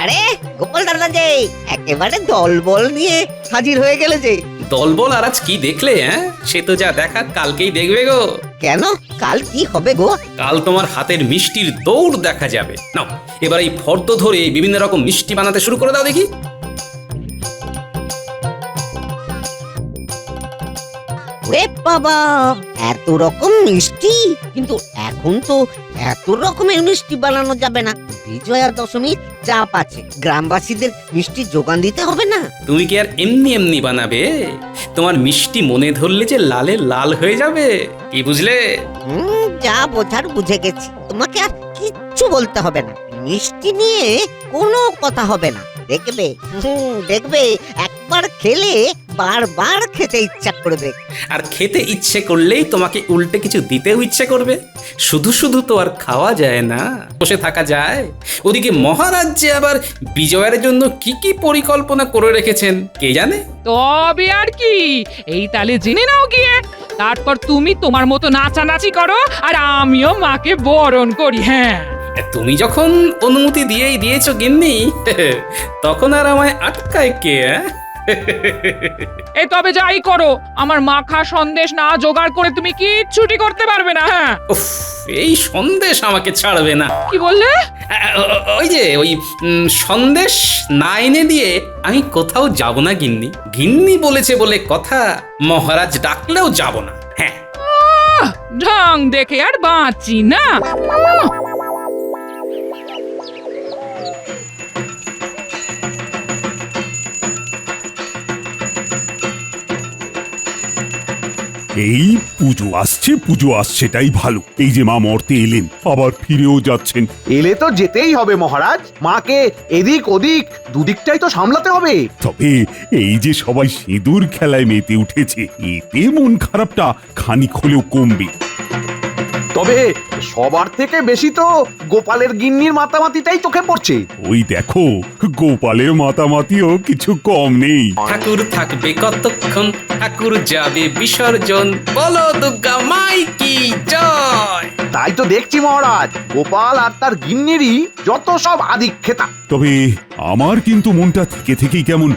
আরে গোপাল দাদা যে একেবারে দলবল নিয়ে হাজির হয়ে গেলে যে। দলবল আর আজ কি দেখলে? সে তো যা দেখার কালকেই দেখবে গো। কেন, কাল কি হবে গো? কাল তোমার হাতের মিষ্টির দৌড় দেখা যাবে। নাও এবার এই ফর্দ ধরে বিভিন্ন রকম মিষ্টি বানাতে শুরু করে দাও দেখি। ওরে বাবা, এত রকম মিষ্টি! কিন্তু এখন তো এত রকমের মিষ্টি বানানো যাবে না। বিজয়া দশমীর চাপ আছে, গ্রামবাসীদের মিষ্টি যোগান দিতে হবে না? তুমি কি আর এমনি এমনি বানাবে? তোমার মিষ্টি মনে ধরলে যে লালে লাল হয়ে যাবে, কি বুঝলে? যা বোঝার বুঝে গেছি, তোমাকে আর কিচ্ছু বলতে হবে না। মিষ্টি নিয়ে কোনো কথা হবে না। দেখবে দেখবে, একবার খেলে বারবার খেতে ইচ্ছা করবে। আর খেতে ইচ্ছে করলেই তোমাকে উল্টে কিছু দিতেও ইচ্ছে করবে। শুধু শুধু তো আর খাওয়া যায় না, বসে থাকা যায়? ওদিকে মহারাজ যে আবার বিজয়ের জন্য কি কি পরিকল্পনা করে রেখেছেন কে জানে। তবে আর কি, এই তালে জেনে নাও গিয়ে। তারপর তুমি তোমার মতো নাচানাচি করো আর আমিও মাকে বরণ করি। হ্যাঁ, তুমি যখন অনুমতি দিয়েই দিয়েছো গিন্নি, তখন আর আমায় আটকায় কে? এই তবে যাই করো, আমার মাখা সন্দেশ না জোগাড় করে তুমি কিচ্ছুটি করতে পারবে না। হ্যাঁ, উফ, এই সন্দেশ আমাকে ছাড়বে না। কি বললে? ওই যে ওই সন্দেশ না এনে দিয়ে আমি কোথাও যাব না গিন্নি। গিন্নি বলেছে বলে কথা, মহারাজ ডাকলেও যাব না। হ্যাঁ, ঢং দেখে আর বাঁচি না। এই পুজো আসছে তাই ভালো। এই যে মা মর্তে এলেন, আবার ফিরেও যাচ্ছেন। এলে তো যেতেই হবে মহারাজ, মাকে এদিক ওদিক দুদিকটাই তো সামলাতে হবে। তবে এই যে সবাই সিঁদুর খেলায় মেতে উঠেছে, এতে মন খারাপটা খানিক হলেও কমবে। তবে সবার থেকে বেশি তো গোপালের গিন্নির মাতামাতিটাই চোখে পড়ছে। ওই দেখো, গোপালের মাতামাতিও কিছু কম নেই। ঠাকুর থাকবে কতক্ষণ, ঠাকুর যাবে বিসর্জন, বলো দুর্গা মাই কি জয়। তাই তো দেখছি মহারাজ, গোপাল আর তার গিন্নিরই যত সব আদিক্ষেতা। তবে আমার কিন্তু মনটা থেকে থেকেই কেমন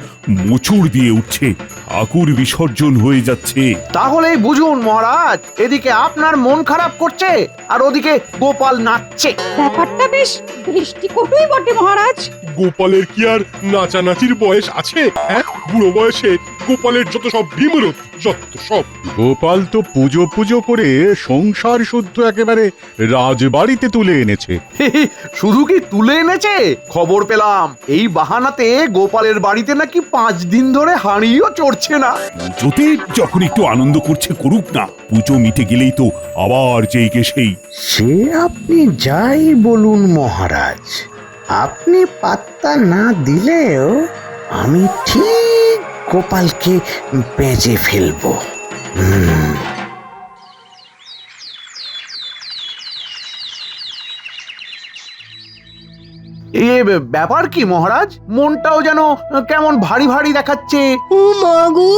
মোচড় দিয়ে উঠছে। ঠাকুর বিসর্জন হয়ে যাচ্ছে। তাহলেই বুঝুন মহারাজ, এদিকে আপনার মন খারাপ করছে আর ওদিকে গোপাল নাচছে। ব্যাপারটা বেশ দৃষ্টিকটুই বটে মহারাজ। গোপালের কি আর নাচানাচির বয়স আছে? হ্যাঁ, বুড়ো বয়সে গোপালের যত সব ভীমরত, যত সব। গোপাল তো পুজো পুজো করে সংসার শুদ্ধ একেবারে রাজবাড়িতে তুলে এনেছে। শুধু কি তুলে এনেছে, খবর পেলাম এই বাহানাতে গোপালের বাড়িতে নাকি 5 দিন ধরে হাঁড়িও চড়ছে না। পুজোতে যখন একটু আনন্দ করছে করুক না, পুজো মিটে গেলেই তো আবার যেই কে সেই। সে আপনি যাই বলুন মহারাজ, আপনি পাত্তা না দিলেও আমি ঠিক গোপালকে বেঁচে ফেলবো। এ ব্যাপার কি মহারাজ, মনটাও যেন কেমন ভারী ভারী দেখাচ্ছে। ও মা গো,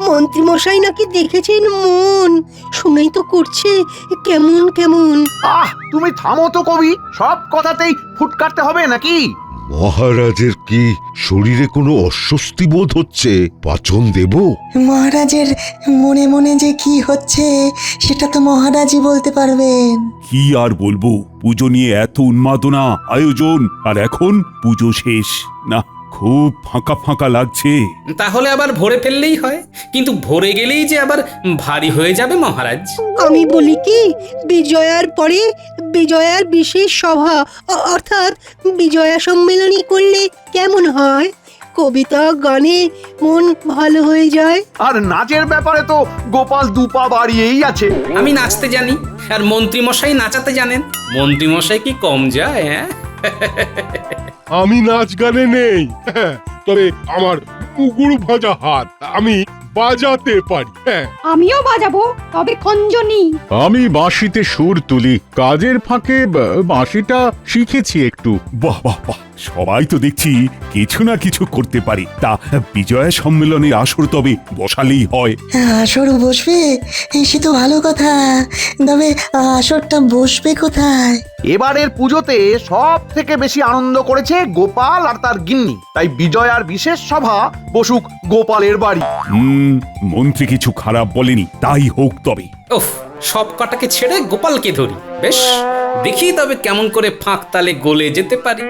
মন্ত্রী মশাই নাকি দেখেছেন মন, শুনেই তো করছে কেমন কেমন। তুমি থামো তো কবি, সব কথাতেই ফুট কাটতে হবে নাকি? মহারাজের কি শরীরে কোনো অস্বস্তি বোধ হচ্ছে? পাচন দেব? মহারাজের মনে মনে যে কি হচ্ছে সেটা তো মহারাজই বলতে পারবেন। কি আর বলবো, পুজো নিয়ে এত উন্মাদনা, আয়োজন, আর এখন পুজো শেষ। না, খুব ফাঁকা ফাঁকা লাগছে। তাহলে আবার ভরে ফেললেই হয়, কিন্তু ভরে গেলেই যে আবার ভারী হয়ে যাবে মহারাজ। আমি বলি কি, বিজয়ার পরে বিজয়ার বিশেষ সভা অর্থাৎ বিজয়া সম্মেলনী করলে কেমন হয়? কবিতা গানে মন ভালো হয়ে যায়। আর নাচের ব্যাপারে তো গোপাল দুপা বাড়িয়েই আছে। আমি নাচতে জানি, আর মন্ত্রী মশাই নাচাতে জানেন। মন্ত্রী মশাই কি কম যায়? আমি নাচ গানে নেই, তবে আমার মুগুর ভাজা হাত, আমি বাজাতে পারি। হ্যাঁ, আমিও বাজাবো, তবে খঞ্জনি। আমি বাঁশিতে সুর তুলি, কাজের ফাঁকে বাঁশিটা শিখেছি একটু। বাহ বাহ বাহ, সবাই তো দেখছি কিছু না কিছু করতে পারে। তা বিজয়া সম্মেলনের আসর তবে বসালেই হয়। আসরও বসবে, সে তো ভালো কথা। তবে আসরটা বসবে কোথায়? এবারের পুজোতে সব থেকে বেশি আনন্দ করেছে গোপাল আর তার গিন্নি, তাই বিজয়ার বিশেষ সভা বসুক গোপালের বাড়ি। মন্ত্রী কিছু খারাপ বলেনি, তাই হোক তবে। ওফ, সব কটাকে ছেড়ে গোপালকে ধরি। বেশ, দেখি তবে কেমন করে ফাঁক তালে গলে যেতে পারি।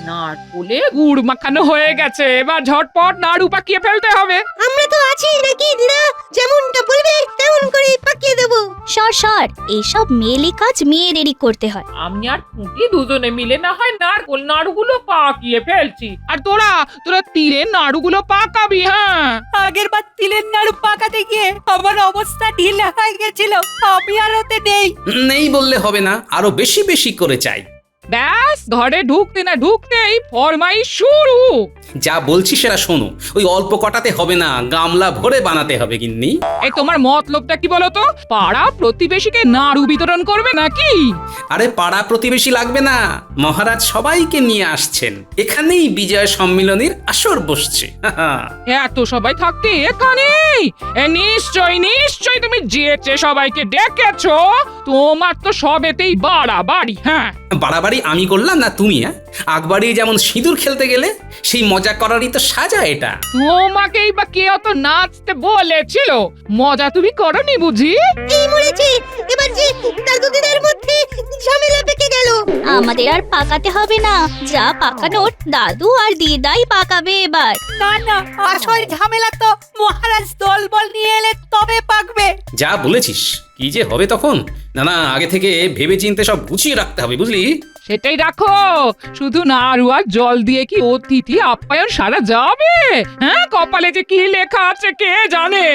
নারকোলে গুড় মাখানো হয়ে গেছে, এবার ঝটপট নাড়ু পাকিয়ে ফেলতে হবে। আমরা তো আছি নাকি দিদা, যেমনটা বলবে তেমন করে পাকিয়ে দেবো। সর এইসব মেয়েলি কাজ মেয়েদেরই করতে হয়। আমি আর পুঁটি দুজনে মিলে না হয় নারকোল নাড়ুগুলো পাকিয়ে ফেলছি, আর তোরা তিলের নাড়ুগুলো পাকাবি। হ্যাঁ, আগের বার তিলের নাড়ু পাকাতে গিয়ে আমার অবস্থা ঢিলা হয়ে গেছিল, আমি আর ওতে নেই। নেই বললে হবে না, আরো বেশি বেশি করে চাই। ব্যাস, ঘরে ঢুকতে না ঢুকতেই ফরমাইশ শুরু। যা বলছি সেটা শোনো, ওই অল্প কটাতে হবে না, গামলা ভরে বানাতে হবে গিন্নি। এই তোমার মতলবটা কি বলো তো? পাড়া প্রতিবেশীকে নাড়ু বিতরণ করবে নাকি? আরে পাড়া প্রতিবেশী লাগবে না, মহারাজ সবাইকে নিয়ে আসছেন, এখানেই বিজয় সম্মিলনীর আসর বসছে। এত সবাই থাকতে এখানেই? নিশ্চয়ই তুমি যেচে সবাইকে ডেকেছো। তোমার তো সবেতেই বাড়াবাড়ি। হ্যাঁ, বাড়াবাড়ি আমি করলাম না তুমি? আকবাড়ি যেমন সিঁদুর খেলতে গেলে সেই মজা করারই তো সাজা এটা। তোমাকেই বা কে অত নাচতে বলেছিল? মজা তুমি করনি বুঝি? এই মরেছে, এবার যে দাদু দিদার মধ্যে ঝামেলা পেকে গেল। আমাদের আর পাকাতে হবে না, যা পাকানোর দাদু আর দিদাই পাকাবে এবার। না, আসল ঝামেলা তো মহারাজ দলবল নিয়ে এলে তবে পাকবে। যা বলেছিস, কি যে হবে তখন। না, আগে থেকে ভেবে চিন্তে সব গুছিয়ে রাখতে হবে, বুঝলি? সেটাই রাখো। শুধু নাড়ু আর জল দিয়ে কি অতিথি আপ্যায়ন সারা যাবে? হ্যাঁ, কপালে যে কি লেখা আছে কে জানে।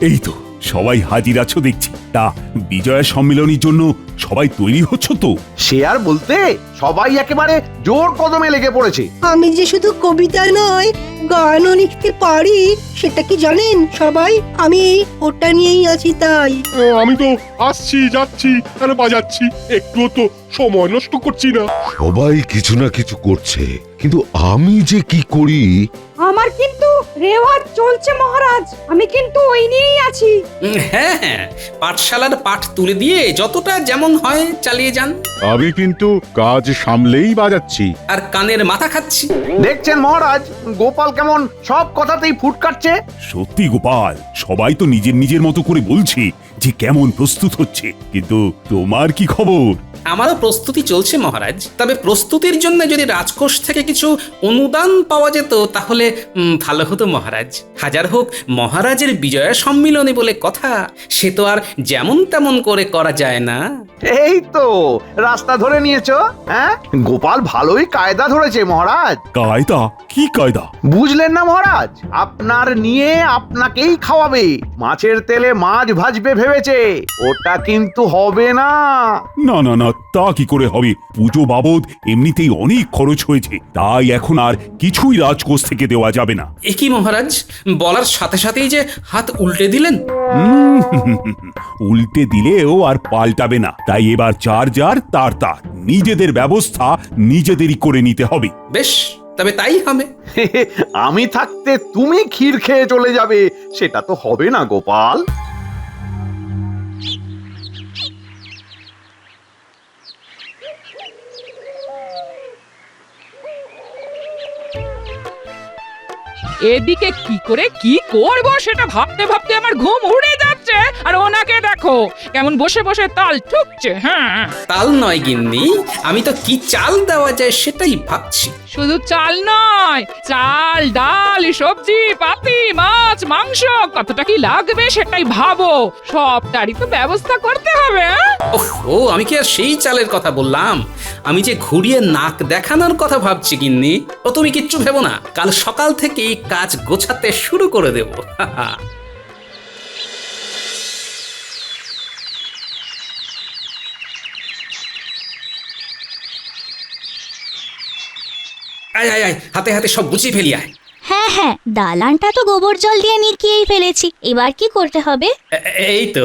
এই তো সবাই হাজির আছো দেখছি। তা বিজয়া সম্মেলনের জন্য সবাই তৈরি হচ্ছ তো? সে আর বলতে, সবাই একেবারে জোর কদমে লেগে পড়েছে। আমি যে শুধু কবিতা নয়, গানও লিখতে পারি, সেটা কি জানেন সবাই? আমি ওটা নিয়েই আছি তাই। আমি তো আসছি যাচ্ছি আর বাজাচ্ছি, একটুও তো সময় নষ্ট করছি না। সবাই কিছু না কিছু করছে, কিন্তু আমি যে কি করি। আমার কিন্তু রেওয়াজ চলছে মহারাজ, আমি কিন্তু ওই নিয়েই আছি। হ্যাঁ, পাঠশালার পাঠ তুলে দিয়ে যতটা যেমন হয় চালিয়ে যান। আমি কিন্তু কাজ সামলেই বাজাচ্ছি। আর কানের মাথা খাচ্ছি। দেখছেন মহারাজ, গোপাল কেমন সব কথাতেই ফুট কাটছে। সত্যি গোপাল, সবাই তো নিজের নিজের মতো করে বলছে যে কেমন প্রস্তুত হচ্ছে, কিন্তু তোমার কি খবর? আমারও প্রস্তুতি চলছে মহারাজ, তবে প্রস্তুতির জন্য যদি রাজকোষ থেকে কিছু অনুদান পাওয়া যেত তাহলে ভালো হতো মহারাজ। হাজার হোক মহারাজের বিজয়া সম্মিলনী বলে কথা, সে তো আর যেমন তেমন করে করা যায় না। এই তো রাস্তা ধরে নিয়েছো। হ্যাঁ, গোপাল ভালোই কায়দা ধরেছে মহারাজ। কায়দা? কি কায়দা? বুঝলেন না মহারাজ, আপনার নিয়ে আপনাকেই খাওয়াবে, মাছের তেলে মাছ ভাজবে ভেবেছে। ওটা কিন্তু হবে না। না না না, তা কি করে হবে? পুজো বাবদ এমনিতেই অনেক খরচ হয়েছে, তাই এখন আর কিছুই রাজকোষ থেকে দেওয়া যাবে না। এ কি মহারাজ, বলার সাথে সাথেই যে হাত উল্টে দিলেন। উল্টে দিলেও আর পাল্টাবে না, তাই এবার যার যার তার তার নিজেদের ব্যবস্থা নিজেদেরই করে নিতে হবে। বেশ, তবে তাই হবে। আমি থাকতে তুমি ক্ষীর খেয়ে চলে যাবে, সেটা তো হবে না গোপাল। এদিকে কি করে কি করব সেটা ভাবতে ভাবতে আমার ঘুম উড়ে যাচ্ছে, আর ওনাকে দেখো দেখো কেমন বসে বসে তাল ঠুকছে। হ্যাঁ, তাল নয় গিন্নি, আমি তো কি চাল দেওয়া যায় সেটাই ভাবছি। শুধু চাল নয়, চাল ডাল সবজি পাতি মাছ মাংস কতটা কি লাগবে সেটাই ভাবো, সবটারই তো ব্যবস্থা করতে হবে। ও আমি কি আর সেই চালের কথা বললাম, আমি যে ঘুরিয়ে নাক দেখানোর কথা ভাবছি গিন্নি। ও তুমি কিচ্ছু ভেবো না, কাল সকাল থেকেই কাজ গোছাতে শুরু করে দেব। আয় আয় আয়, হাতে হাতে সব গুছিয়ে ফেলি আয়। হ্যাঁ হ্যাঁ, দালানটা তো গোবর জল দিয়ে নিকিয়েই ফেলেছি, এবার কি করতে হবে? এই তো,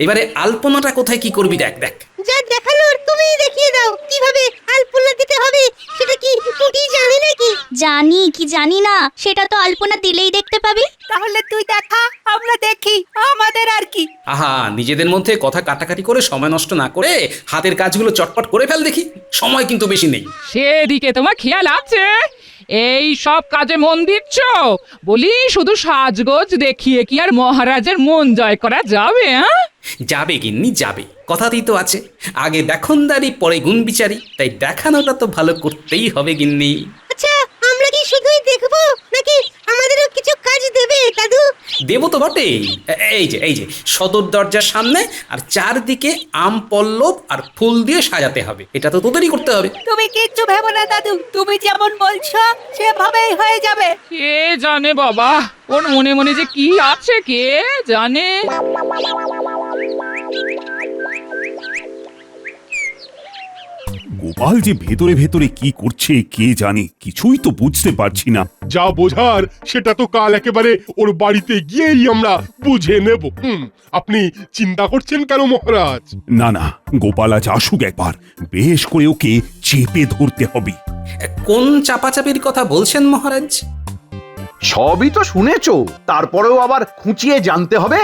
এবারে আলপনাটা কোথায় কি করবি দেখ দেখ। যা দেখালো তুমি দেখিয়ে দাও কিভাবে আলপনা দিতে হবে, সেটা কি টুটি জানে নাকি? জানি কি জানি না, সেটা তো আলপনা দিলেই দেখতে পাবি। তাহলে তুই দেখা, আমরা দেখি, আমাদের আর কি। আহা, নিজেদের মধ্যে কথা কাটাকাটি করে সময় নষ্ট না করে হাতের কাজগুলো চটপট করে ফেল দেখি, সময় কিন্তু বেশি নেই। সেদিকে তোমার খেয়াল আছে? এই সব কাজে মন দিচ্ছ? বলি শুধু সাজগোজ দেখিয়ে কি আর মহারাজের মন জয় করা যাবে? যাবে গিন্নি যাবে, কথাতেই তো আছে, আগে দেখনদারি পরে গুণ বিচারি, তাই দেখানোটা তো ভালো করতেই হবে গিন্নি। আচ্ছা, আমরা কি শুধুই দেখবো নাকি আমাদেরও কিছু কাজ দেবে দাদু? দেবো তো বটেই। এই যে সদর দরজার সামনে আর চারদিকে আম পল্লব আর ফুল দিয়ে সাজাতে হবে, এটা তো তোদেরই করতে হবে। তুমি কিচ্ছু ভেবো না দাদু, তুমি যেমন বলছো সেভাবেই হয়ে যাবে। কে জানে বাবা, ওর মনে মনে যে কি আছে কে জানে। গোপাল যে ভেতরে ভেতরে কি করছে কে জানে, কিছুই তো বুঝতে পারছি না। যা বোঝার সেটা তো কাল একেবারে ওর বাড়িতে গিয়েই আমরা বুঝে নেব। আপনি চিন্তা করছেন কেন মহারাজ? না না, গোপাল আজ আসুক একবার, বেশ করে ওকে চেপে ধরতে হবে। কোন চাপাচাপির কথা বলছেন মহারাজ? সবই তো শুনেছো, তারপরেও আবার খুঁচিয়ে জানতে হবে।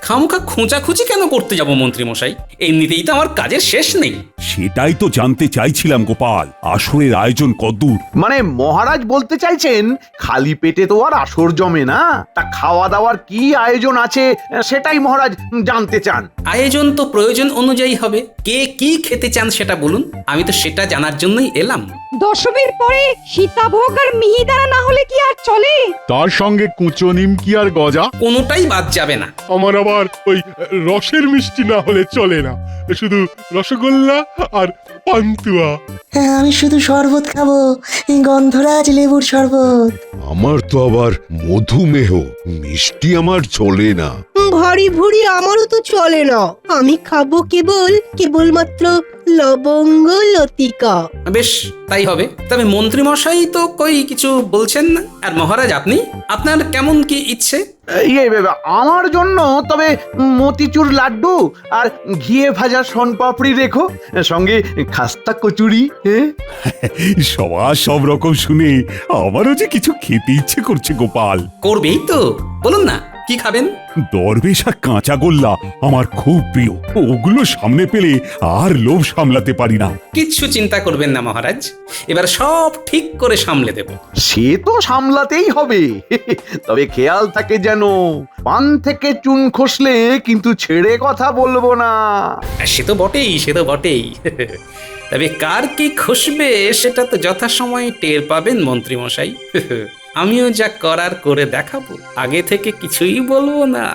খামোখা খোঁচাখুচি কেন করতে যাব মন্ত্রী মশাই, এমনিতেই তো আমার কাজের শেষ নেই। সেটাই তো জানতে চাইছিলাম গোপাল, আসরের আয়োজন কদ্দূর? মানে মহারাজ বলতে চাইছেন খালি পেটে তো আর আসর জমে না, তা খাওয়া দাওয়ার কি আয়োজন আছে সেটাই মহারাজ জানতে চান। আয়োজন তো প্রয়োজন অনুযায়ী হবে, কে কি খেতে চান সেটা বলুন, আমি তো সেটা জানার জন্যই এলাম। দশমীর পরে সীতাভোগ আর মিহিদানা না হলে কি আর চলে? তার সঙ্গে কুচো নিমকি আর গজা, কোনোটাই বাদ যাবে না। আমার আবার ওই রসের মিষ্টি না হলে চলে না, শুধু রসগোল্লা আর পান্তুয়া। আমি শুধু শরবত খাবো, গন্ধরাজ লেবুর শরবত। আমার তো আবার মধুমেহ, মিষ্টি আমার চলে না। ভারী ভুড়ি আমারও তো চলে না, আমি খাবো কেবলমাত্র লবঙ্গ লতিকা। বেশ তাই হবে, তবে মন্ত্রী মশাই তো কই কিছু বলছেন না। আর মহারাজ আপনি, আপনার কেমন কি ইচ্ছে? আমার জন্য তবে মতিচুর লাড্ডু আর ঘিয়ে ভাজা শনপাপড়ি রেখো, সঙ্গে খাস্তা কচুরি। সবার সব রকম শুনে আমারও যে কিছু খেতে ইচ্ছে করছে গোপাল। করবেই তো, বলুন না কি খাবেন? দরবেশ আর কাঁচা গোল্লা আমার খুব প্রিয়, ওগুলো সামনে পেলে আর লোভ সামলাতে পারি না। কিচ্ছু চিন্তা করবেন না মহারাজ, এবার সব ঠিক করে সামলে দেব। সে তো সামলাতেই হবে, তবে খেয়াল থাকে যেন পান থেকে চুন খসলে কিন্তু ছেড়ে কথা বলবো না। সে তো বটেই। তবে কার কি খসবে সেটা তো যথাসময়ে টের পাবেন মন্ত্রী মশাই। আমিও যা করার করে দেখাবো, আগে থেকে কিছুই বলবো না।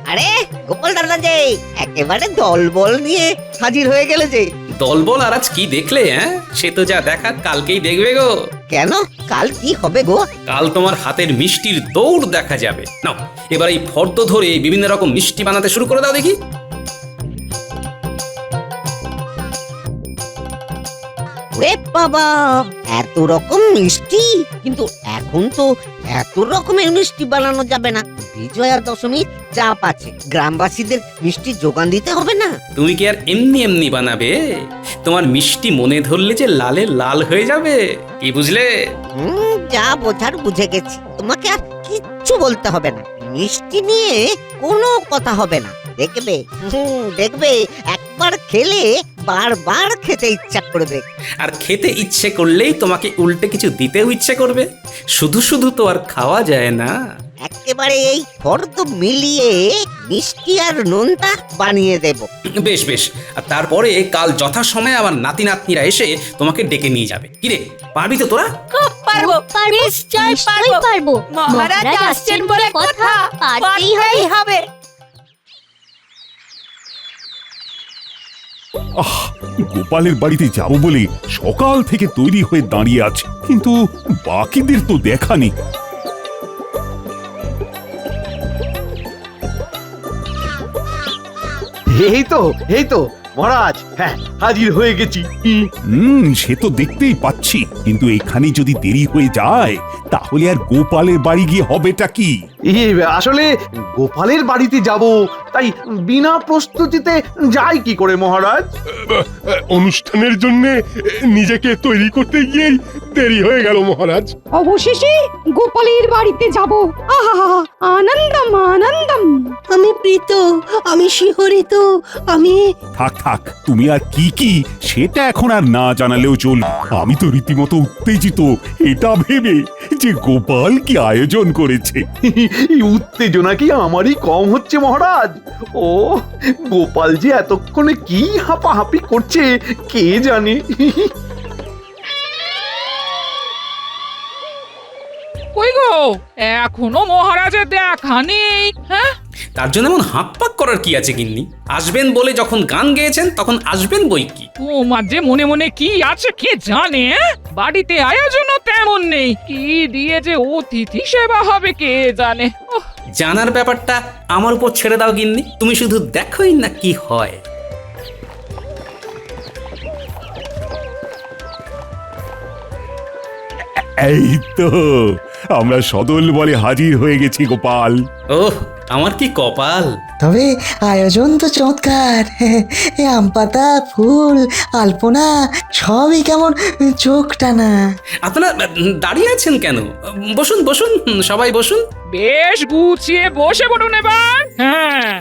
আরে গোপাল দাদা যে একেবারে দলবল নিয়ে হাজির হয়ে গেলে যে। দলবল আর আজ কি দেখলে? সে তো যা দেখার কালকেই দেখবে গো। কেন, কাল কি হবে গো? কাল তোমার হাতের মিষ্টির দৌড় দেখা যাবে। নাও এবার এই ফর্দ ধরে বিভিন্ন রকম মিষ্টি বানাতে শুরু করে দাও দেখি। ওরে বাবা, এত রকম মিষ্টি! কিন্তু এখন তো এত রকমের মিষ্টি বানানো যাবে না, বিজয়া দশমীর চাপ আছে, গ্রামবাসীদের মিষ্টি যোগান দিতে হবে না। তুমি কি আর এমনি বানাবে? তোমার মিষ্টি মনে ধরলে যে লালে লাল হয়ে যাবে, কি বুঝলে? যা বোঝার বুঝে গেছি, তোমাকে আর কিচ্ছু বলতে হবে না, মিষ্টি নিয়ে কোনো কথা হবে না। দেখবে একবার খেলে বারবার খেতে ইচ্ছা করবে। আর খেতে ইচ্ছে করলেই তোমাকে উল্টে কিছু দিতেও ইচ্ছে করবে। শুধু শুধু তো আর খাওয়া যায় না। একেবারে এই ফর্দ মিলিয়ে মিষ্টি আর নোনতা বানিয়ে দেব। বেশ বেশ, আর তারপরে কাল যথাসময়ে আমার নাতি নাতনিরা এসে তোমাকে ডেকে নিয়ে যাবে। কিরে, পারবি তো তোরা? খুব পারবো, নিশ্চয়ই পারবো। মহারাজ আসছেন বলে কথা, পারতেই হবে। আহ, গোপালের বাড়িতে যাব বলে সকাল থেকে তৈরি হয়ে দাঁড়িয়ে আছে, কিন্তু বাকিদের তো দেখা নেই। এই তো মহারাজ, হ্যাঁ হাজির হয়ে গেছি। সে তো দেখতেই পাচ্ছি, কিন্তু এখানে যদি দেরি হয়ে যায় তাহলে আর গোপালের বাড়ি গিয়ে হবেটা কি? আসলে গোপালের বাড়িতে যাব, তাই বিনা প্রস্তুতিতে যাই কি করে মহারাজ? অনুষ্ঠানের জন্য নিজেকে তৈরি করতে গিয়েই দেরি হয়ে গেল মহারাজ। অবশেষে গোপালের বাড়িতে যাব। আহা, আনন্দম আনন্দম। আমি প্রীত, আমি শিহরিত, আমি থাক থাক, তুমি আর কি কি সেটা এখন আর না জানালেও চলবে। আমি তো রীতিমতো উত্তেজিত এটা ভেবে যে গোপাল কি আয়োজন করেছে। এই উত্তেজনা কি আমারই কম হচ্ছে মহারাজ? ও গোপাল যে এতক্ষণে কি হাঁপাহাঁপি করছে কে জানে। কই গো, এখনো মহারাজের দেখা নেই? হ্যাঁ, তার জন্য এমন হাঁক পাক করার কি আছে গিন্নি? আসবেন বলে যখন গান গেয়েছেন তখন আসবেন বই কি। তোমার যে মনে মনে কি আছে কে জানে? বাড়িতে আয়োজনও তেমন নেই, কি দিয়ে যে অতিথি সেবা হবে কে জানে। ওহ, জানার ব্যাপারটা আমার উপর ছেড়ে দাও গিন্নি, তুমি শুধু দেখোই না কি হয়। এই তো আমরা সদল বলে হাজির হয়ে গেছি গোপাল। ওহ, আমার কি কপাল! তবে আয়োজন তো চমৎকার। আম পাতা, ফুল, আলপনা সবই কেমন চোখ টানা। আপনারা দাঁড়িয়ে আছেন কেন? বসুন বসুন, সবাই বসুন। বেশ গুছিয়ে বসে পড়ুন এবার। হ্যাঁ,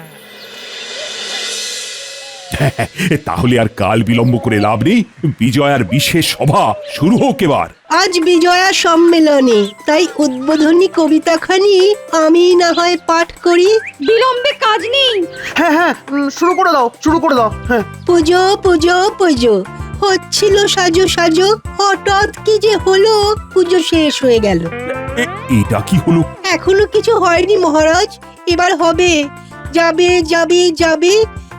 তাহলে আর কাল বিলম্ব করে লাভ নেই, বিজয়ার বিশেষ সভা শুরু হোক এবার। আজ বিজয়া সম্মেলনে, তাই উদ্বোধনী কবিতাখানি আমি না হয় পাঠ করি। বিলম্বে কাজ নেই। হ্যাঁ হ্যাঁ, শুরু করে দাও। হ্যাঁ, পুজো পুজো পুজো হচ্ছিল সাজো সাজো, হঠাৎ কি যে হলো, পুজো শেষ হয়ে গেল। এটা কি হলো? এখনো কিছু হয়নি মহারাজ, এবার হবে। যাবে যাবে যাবে,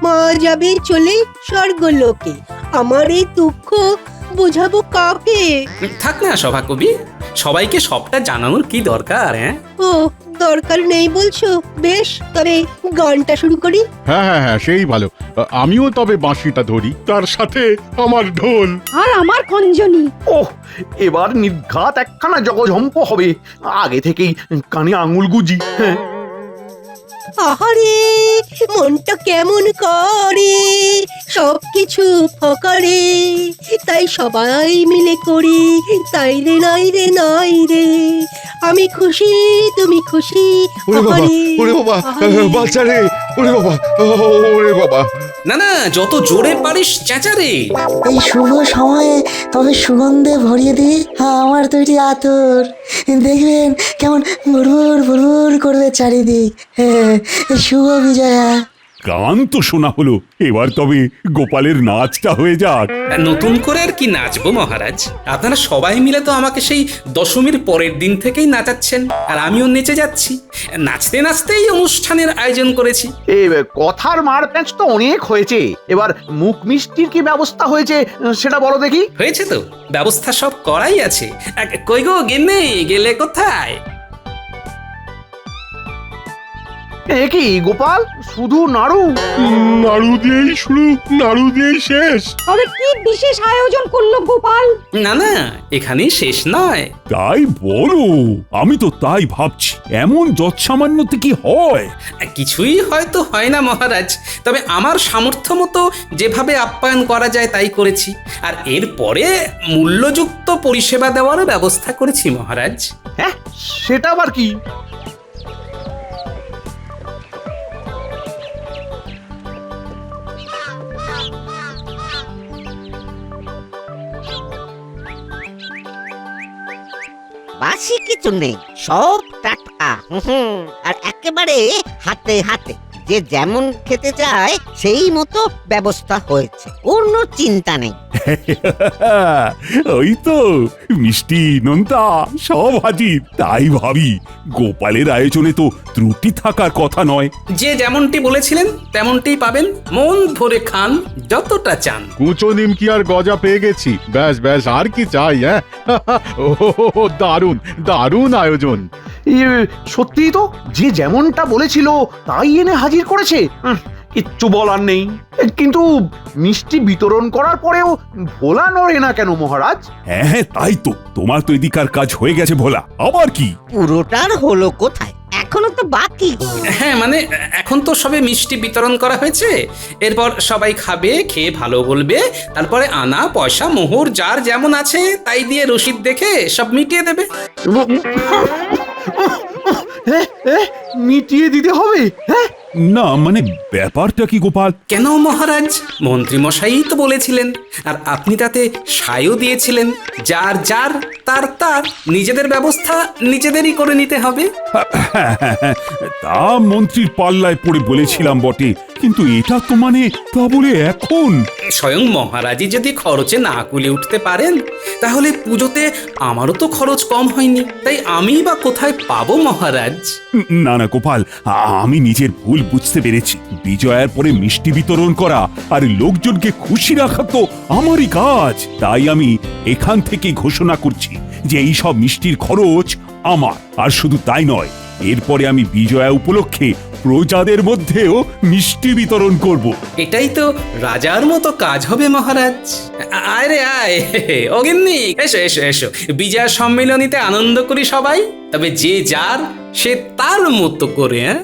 মা যাবে চলে স্বর্গলোকে। আমার এই দুঃখ বোঝাবো কাকে? থাক না সভাকবি, সবাইকে সবটা জানানোর কি দরকার? হ্যাঁ, ও দরকার নেই বলছো? বেশ, তবে গানটা শুরু করি। হ্যাঁ হ্যাঁ হ্যাঁ, সেই ভালো। আমিও তবে বাঁশিটা ধরি, তার সাথে আমার ঢোল। আর আমার খঞ্জনি। ওহ এবার নির্ঘাত একখানা জগঝম্প হবে। আগে থেকেই কানে আঙুল গুজি। হ্যাঁ, আহারে মনটা কেমন করে, সবকিছু ফকারে, তাই সবাই মিলে করি তাই রে নাই রে নাই রে। আমি খুশি তুমি খুশি। বাচ্চারে, ওরে বাবা, ওরে বাবা। না না, যত জোরে পারিস চেঁচারে। এই শুভ সময়ে তবে সুগন্ধে ভরিয়ে দিই আমার তৈরি আতর। দেখবেন কেমন ভুরভুর ভুরভুর করবে চারিদিক। শুভ বিজয়া। গান তো শোনা হলো, এবার তবে গোপালের নাচটা হয়ে যাক। নতুন করে আর কি নাচবো মহারাজ? আপনারা সবাই মিলে তো আমাকে সেই দশমীর পরের দিন থেকেই নাচাচ্ছেন, আর আমিও নেচে যাচ্ছি। নাচতে নাচতেই অনুষ্ঠানের আয়োজন করেছি। এই কথার মার প্যাঁচ তো অনেক হয়েছে, এবার মুখ মিষ্টির কি ব্যবস্থা হয়েছে সেটা বলো দেখি। হয়েছে তো, ব্যবস্থা সব করাই আছে। কই গো গিন্নি, গেলে কোথায়? এ কি গোপাল, শুধু নাড়ু? নাড়ু দিয়েই শুরু, নাড়ু দিয়েই শেষ। তবে কি বিশেষ আয়োজন করলো গোপাল? না না, এখানেই শেষ নয়। তাই বলো, আমি তো তাই ভাবছি, এমন যৎসামান্যতে কি হয়? কিছুই হয়তো হয় না মহারাজ, তবে আমার সামর্থ্য মতো যেভাবে আপ্যায়ন করা যায় তাই করেছি। আর এরপরে মূল্যযুক্ত পরিষেবা দেওয়ারও ব্যবস্থা করেছি মহারাজ। হ্যাঁ, সেটা আবার কি? বাসি কিছু নেই, সব টাটকা। আর একেবারে হাতে হাতে, যে যেমন খেতে চায় সেই মতো ব্যবস্থা হয়েছে, কোনো চিন্তা নেই। ওই তো মিষ্টি নোনতা সব হাজির। তাই ভাবি গোপালের আয়োজনে তো ত্রুটি থাকার কথা নয়। যে যেমনটি বলেছিলেন তেমনটিই পাবেন, মন ভরে খান যতটা চান। কুচো নিমকি আর গজা পেয়ে গেছি, ব্যাস ব্যাস আর কি চাই? হ্যাঁ, ও দারুণ দারুণ আয়োজন। সত্যিই তো, যে যেমনটা বলেছিল তাই এনে হাজির করেছে। কিচ্ছু বলার নেই। কিন্তু মিষ্টি বিতরণ করার পরেও ভোলা নড়ে না কেন মহারাজ? হ্যাঁ হ্যাঁ, তাই তো, তোমার তো এদিকার কাজ হয়ে গেছে ভোলা, আবার কি? পুরোটার হলো কোথায়, এখনো তো বাকি। হ্যাঁ মানে এখন তো সবে মিষ্টি বিতরণ করা হয়েছে, এরপর সবাই খাবে, খেয়ে ভালো বলবে, তারপরে আনা পয়সা মোহর যার যেমন আছে তাই দিয়ে রসিদ দেখে সব মিটিয়ে দেবে। মিটিয়ে দিতে হবে? হ্যাঁ, না মানে ব্যাপারটা কি গোপাল? কেন মহারাজ, মন্ত্রী মশাই তো বলেছিলেন, আর আপনি তাতে সায়ও দিয়েছিলেন, যার যার তার তার নিজেদের ব্যবস্থা নিজেদেরই করে নিতে হবে। তা মন্ত্রীর পাল্লায় পড়ে বলেছিলাম বটে, কিন্তু এটা তো মানে তা বলে এখন স্বয়ং মহারাজই যদি খরচে না কুলে উঠতে পারেন, তাহলে পুজোতে আমারও তো খরচ কম হয়নি, তাই আমি বা কোথায় পাবো মহারাজ? না না গোপাল, আমি নিজের ভুল বুঝতে পেরেছি। বিজয়ার পরে মিষ্টি বিতরণ করা আর লোকজনকে খুশি রাখা তো আমারই কাজ। তাই আমি এখান থেকে ঘোষণা করছি যে এই সব মিষ্টির খরচ আমার। আর শুধু তাই নয়, এরপরে আমি বিজয়া উপলক্ষে প্রজাদের মধ্যেও মিষ্টি বিতরণ করব। এটাই তো রাজার মতো কাজ হবে মহারাজ। আয় রে আয়, অগিন্নি এসো এসো এসো, বিজয়া সম্মেলনীতে আনন্দ করি সবাই, তবে যে যার সে তার মতো করে। হ্যাঁ